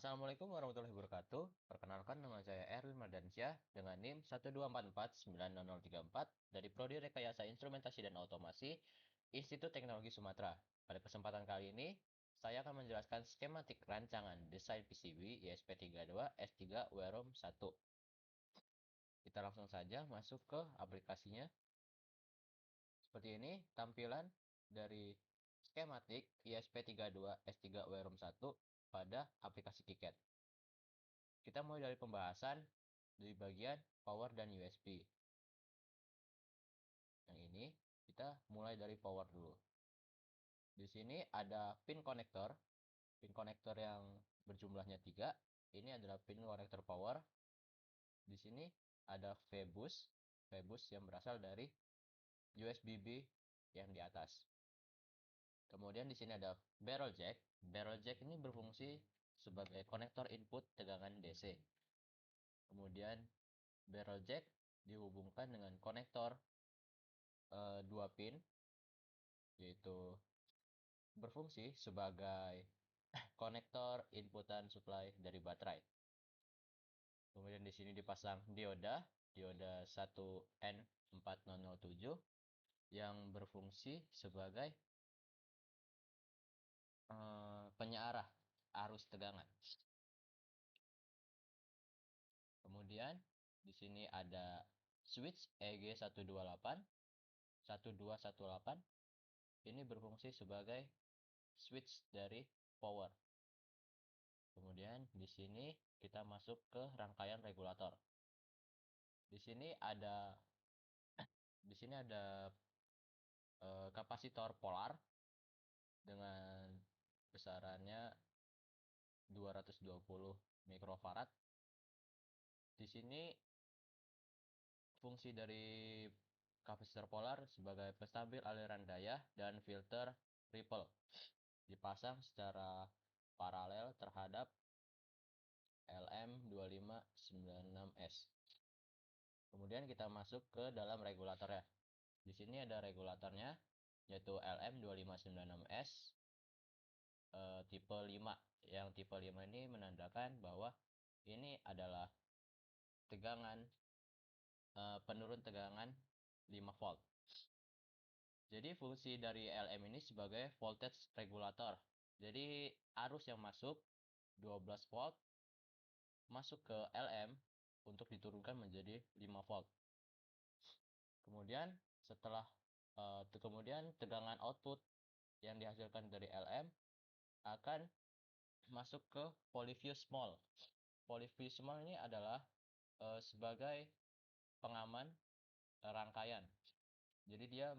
Assalamualaikum warahmatullahi wabarakatuh. Perkenalkan, nama saya Erwin Mardansyah dengan NIM 124490034 dari Prodi Rekayasa Instrumentasi dan Otomasi, Institut Teknologi Sumatera. Pada kesempatan kali ini, saya akan menjelaskan skematik rancangan desain PCB ISP32 S3 WROM 1. Kita langsung saja masuk ke aplikasinya. Seperti ini tampilan dari skematik ISP32 S3 WROM 1 pada aplikasi KiCad. Kita mulai dari pembahasan di bagian power dan USB. Yang ini kita mulai dari power dulu. Di sini ada pin konektor yang berjumlahnya 3. Ini adalah pin konektor power. Di sini ada V-bus yang berasal dari USB B yang di atas. Kemudian di sini ada barrel jack. Barrel jack ini berfungsi sebagai konektor input tegangan DC. Kemudian barrel jack dihubungkan dengan konektor 2 pin, yaitu berfungsi sebagai konektor inputan supply dari baterai. Kemudian di sini dipasang dioda 1N4007 yang berfungsi sebagai penyearah arus tegangan. Kemudian di sini ada switch EG128 1218. Ini berfungsi sebagai switch dari power. Kemudian di sini kita masuk ke rangkaian regulator. Di sini ada kapasitor polar dengan besarannya 220 mikrofarad. Di sini fungsi dari kapasitor polar sebagai penstabil aliran daya dan filter ripple. Dipasang secara paralel terhadap LM2596S. Kemudian kita masuk ke dalam regulatornya. Di sini ada regulatornya, yaitu LM2596S tipe 5. Yang tipe 5 ini menandakan bahwa ini adalah tegangan penurun tegangan 5 volt. Jadi fungsi dari LM ini sebagai voltage regulator. Jadi arus yang masuk 12 volt masuk ke LM untuk diturunkan menjadi 5 volt. Kemudian kemudian tegangan output yang dihasilkan dari LM akan masuk ke polyfuse mall. Polyfuse mall ini adalah sebagai pengaman rangkaian. Jadi dia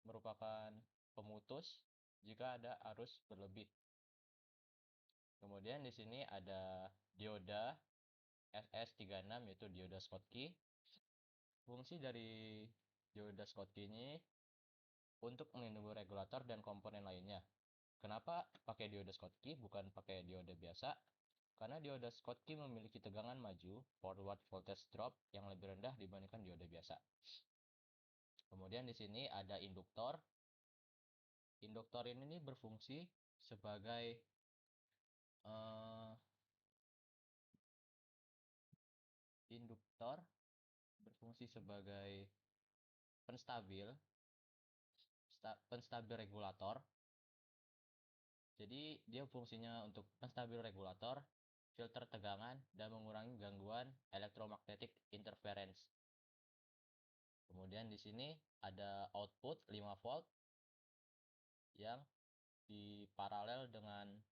merupakan pemutus jika ada arus berlebih. Kemudian di sini ada dioda SS36, yaitu dioda Schottky. Fungsi dari dioda Schottky ini untuk melindungi regulator dan komponen lainnya. Kenapa pakai dioda Schottky bukan pakai dioda biasa? Karena dioda Schottky memiliki tegangan maju forward voltage drop yang lebih rendah dibandingkan dioda biasa. Kemudian di sini ada induktor. Induktor ini berfungsi sebagai penstabil regulator. Jadi dia fungsinya untuk penstabil regulator, filter tegangan, dan mengurangi gangguan electromagnetic interference. Kemudian di sini ada output 5 volt yang diparalel dengan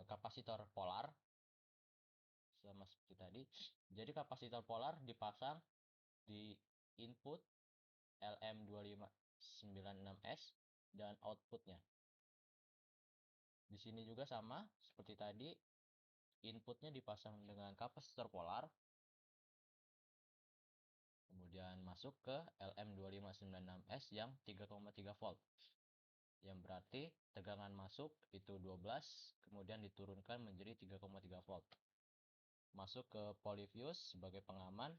kapasitor polar sama seperti tadi. Jadi kapasitor polar dipasang di input LM2596S dan outputnya. Di sini juga sama seperti tadi, inputnya dipasang dengan kapasitor polar, kemudian masuk ke LM2596S yang 3,3 volt, yang berarti tegangan masuk itu 12, kemudian diturunkan menjadi 3,3 volt. Masuk ke polyfuse sebagai pengaman.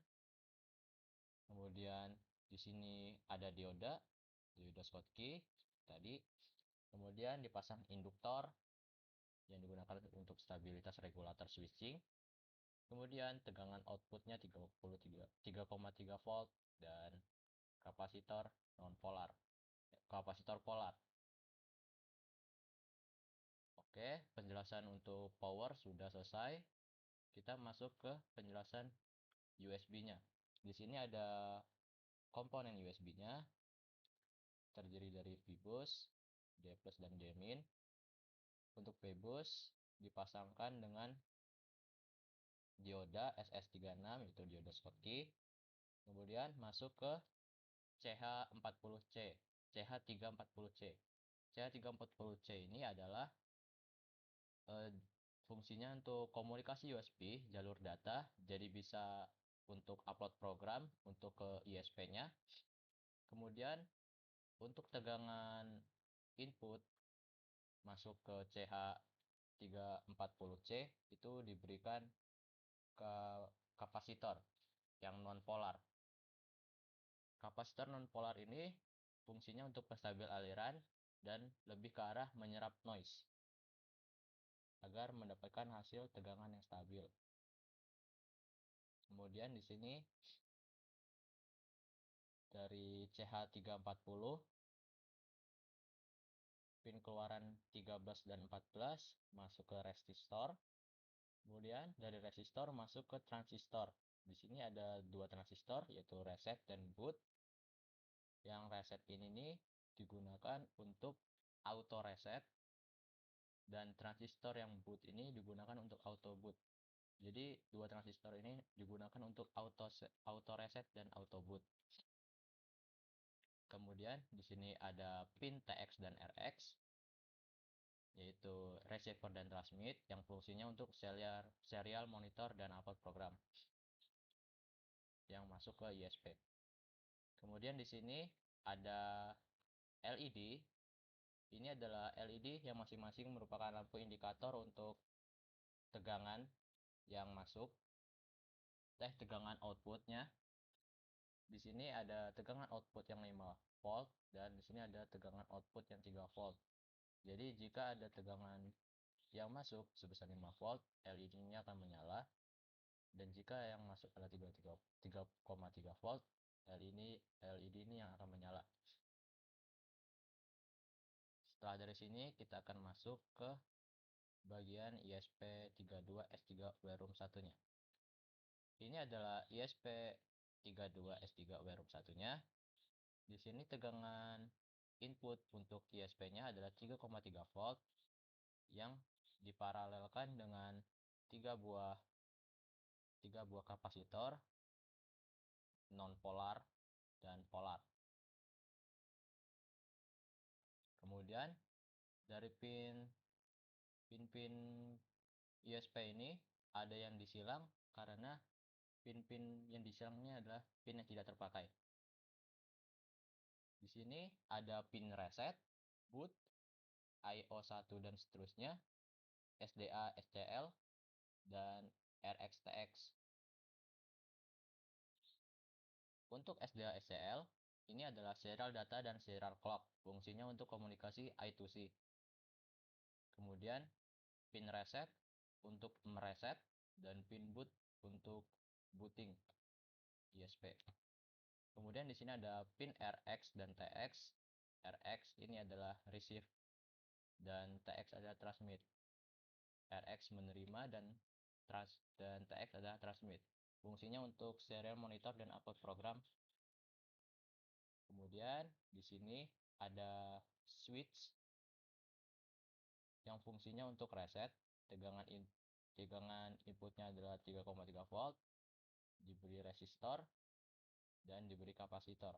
Kemudian di sini ada dioda Schottky tadi. Kemudian dipasang induktor yang digunakan untuk stabilitas regulator switching. Kemudian tegangan outputnya 3,3 volt dan kapasitor polar. Oke, penjelasan untuk power sudah selesai. Kita masuk ke penjelasan USB-nya. Di sini ada komponen USB-nya terdiri dari VBus, D+ dan D-min. Untuk VBus dipasangkan dengan dioda SS36 yaitu dioda Schottky. Kemudian masuk ke CH40C, CH340C. CH340C ini adalah fungsinya untuk komunikasi USB jalur data, jadi bisa untuk upload program untuk ke ISP-nya. Kemudian untuk tegangan input masuk ke CH340C itu diberikan ke kapasitor yang non-polar. Kapasitor non-polar ini fungsinya untuk penstabil aliran dan lebih ke arah menyerap noise agar mendapatkan hasil tegangan yang stabil. Kemudian di sini dari CH340 pin keluaran 13 dan 14 masuk ke resistor. Kemudian dari resistor masuk ke transistor. Di sini ada dua transistor yaitu reset dan boot. Yang reset ini nih digunakan untuk auto reset dan transistor yang boot ini digunakan untuk auto boot. Jadi dua transistor ini digunakan untuk auto reset dan auto boot. Kemudian di sini ada pin TX dan RX yaitu receiver dan transmit yang fungsinya untuk serial monitor dan upload program yang masuk ke ISP. Kemudian di sini ada LED. Ini adalah LED yang masing-masing merupakan lampu indikator untuk tegangan yang masuk, tegangan outputnya. Di sini ada tegangan output yang 5 volt dan di sini ada tegangan output yang 3 volt. Jadi jika ada tegangan yang masuk sebesar 5 volt, LED-nya akan menyala. Dan jika yang masuk adalah 3,3 volt, LED ini yang akan menyala. Setelah dari sini kita akan masuk ke bagian ISP32S3 Wareroom 1-nya. Ini adalah ISP32S3 Wareroom 1-nya. Di sini tegangan input untuk ISP-nya adalah 3,3 volt yang diparalelkan dengan 3 buah kapasitor non-polar dan polar. Kemudian dari pin ISP ini ada yang disilang karena pin-pin yang disilangnya adalah pin yang tidak terpakai. Di sini ada pin reset, boot, IO1 dan seterusnya, SDA, SCL, dan RX-TX. Untuk SDA SCL, ini adalah serial data dan serial clock, fungsinya untuk komunikasi I2C. Kemudian pin reset untuk mereset dan pin boot untuk booting ISP. Kemudian di sini ada pin RX dan TX. RX ini adalah receive dan TX adalah transmit. RX menerima dan TX adalah transmit. Fungsinya untuk serial monitor dan upload program. Kemudian di sini ada switch yang fungsinya untuk reset. Tegangan inputnya adalah 3,3 volt, diberi resistor dan diberi kapasitor.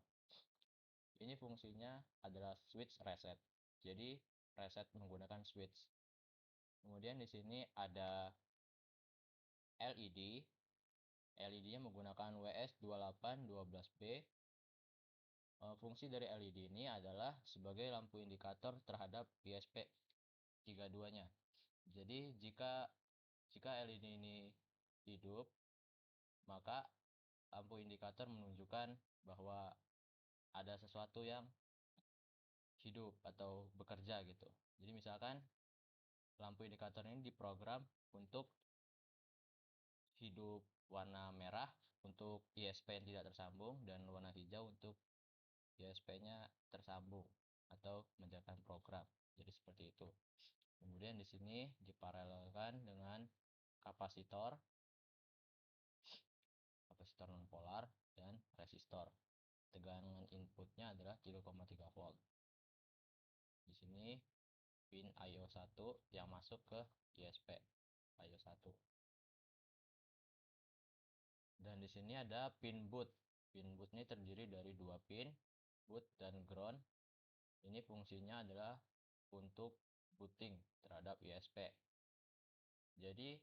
Ini fungsinya adalah switch reset. Jadi reset menggunakan switch. Kemudian di sini ada LED. LED-nya menggunakan WS2812B. Fungsi dari LED ini adalah sebagai lampu indikator terhadap ISP 32-nya. Jadi jika LED ini hidup, maka lampu indikator menunjukkan bahwa ada sesuatu yang hidup atau bekerja gitu. Jadi misalkan Lampu indikator ini diprogram untuk hidup warna merah untuk ISP yang tidak tersambung dan warna hijau untuk ISP-nya tersambung atau menjalankan program. Jadi seperti itu. Kemudian di sini diparalelkan dengan kapasitor, kapasitor nonpolar dan resistor. Tegangan inputnya adalah 3,3 volt. Di sini pin IO1 yang masuk ke ISP IO1. Dan di sini ada pin boot. Pin boot ini terdiri dari dua pin, boot dan ground. Ini fungsinya adalah untuk booting terhadap ISP. Jadi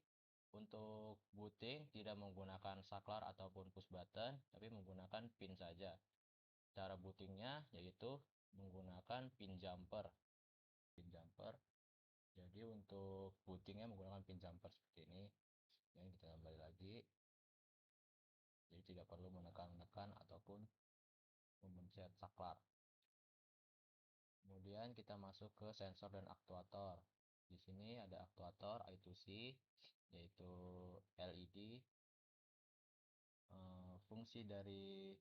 untuk booting tidak menggunakan saklar ataupun push button, tapi menggunakan pin saja. Cara bootingnya yaitu menggunakan pin jumper. Pin jumper. Jadi untuk bootingnya menggunakan pin jumper seperti ini. Yang kita kembali lagi. Jadi tidak perlu menekan-nekan ataupun memencet saklar. Kemudian kita masuk ke sensor dan aktuator. Di sini ada aktuator I2C yaitu LED. Fungsi dari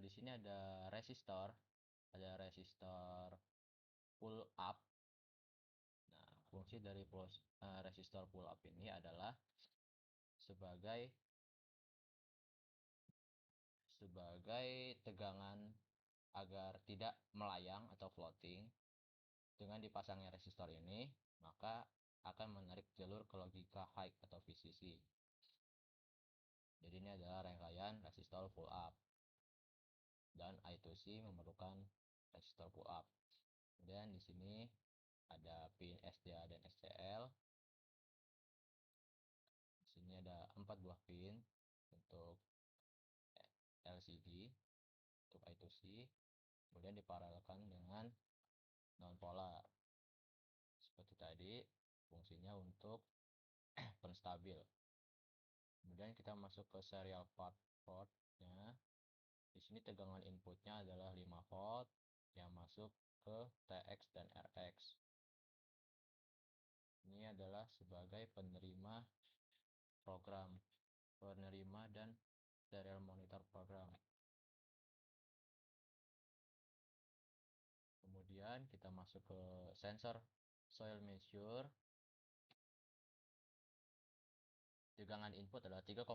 di sini ada resistor pull up. Nah, fungsi dari resistor pull up ini adalah sebagai tegangan agar tidak melayang atau floating. Dengan dipasangnya resistor ini, maka akan menarik jalur ke logika high atau VCC. Jadi ini adalah rangkaian resistor pull up. Dan I2C memerlukan resistor pull up. Kemudian di sini ada pin SDA dan SCL. Di sini ada 4 buah pin untuk LCD untuk I2C. Kemudian diparalelkan dengan non-polar. Seperti tadi, fungsinya untuk penstabil. Kemudian kita masuk ke serial portnya. Di sini tegangan inputnya adalah 5 volt yang masuk ke TX dan RX. Ini adalah sebagai penerima program, penerima dan serial monitor program. Kemudian kita masuk ke sensor soil measure. Tegangan input adalah 3,3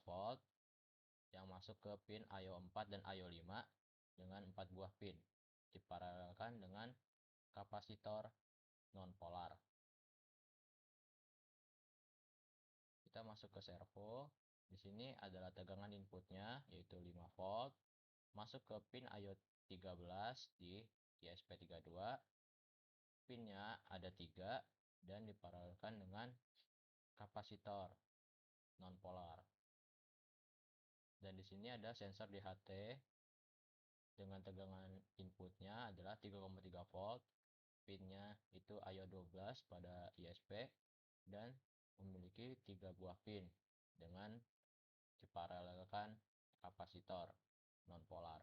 volt yang masuk ke pin IO4 dan IO5 dengan 4 buah pin. Diparalelkan dengan kapasitor non-polar. Kita masuk ke servo. Di sini adalah tegangan inputnya yaitu 5 volt masuk ke pin IO13 di ISP32. Pinnya ada 3 dan diparalelkan dengan kapasitor non-polar. Dan di sini ada sensor DHT dengan tegangan inputnya adalah 3,3 volt. Pinnya itu IO12 pada ISP dan memiliki 3 buah pin dengan diparalelkan kapasitor non-polar.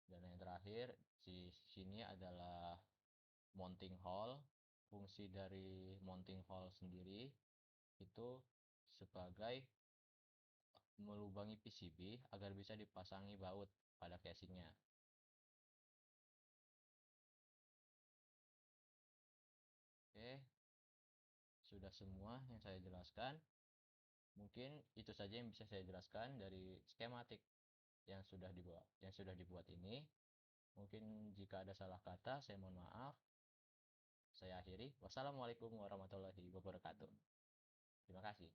Dan yang terakhir di sini adalah mounting hole. Fungsi dari mounting hole sendiri itu sebagai melubangi PCB agar bisa dipasangi baut pada casingnya. Oke, sudah semua yang saya jelaskan. Mungkin itu saja yang bisa saya jelaskan dari skematik yang sudah dibuat ini. Mungkin jika ada salah kata, saya mohon maaf. Saya akhiri. Wassalamualaikum warahmatullahi wabarakatuh. Terima kasih.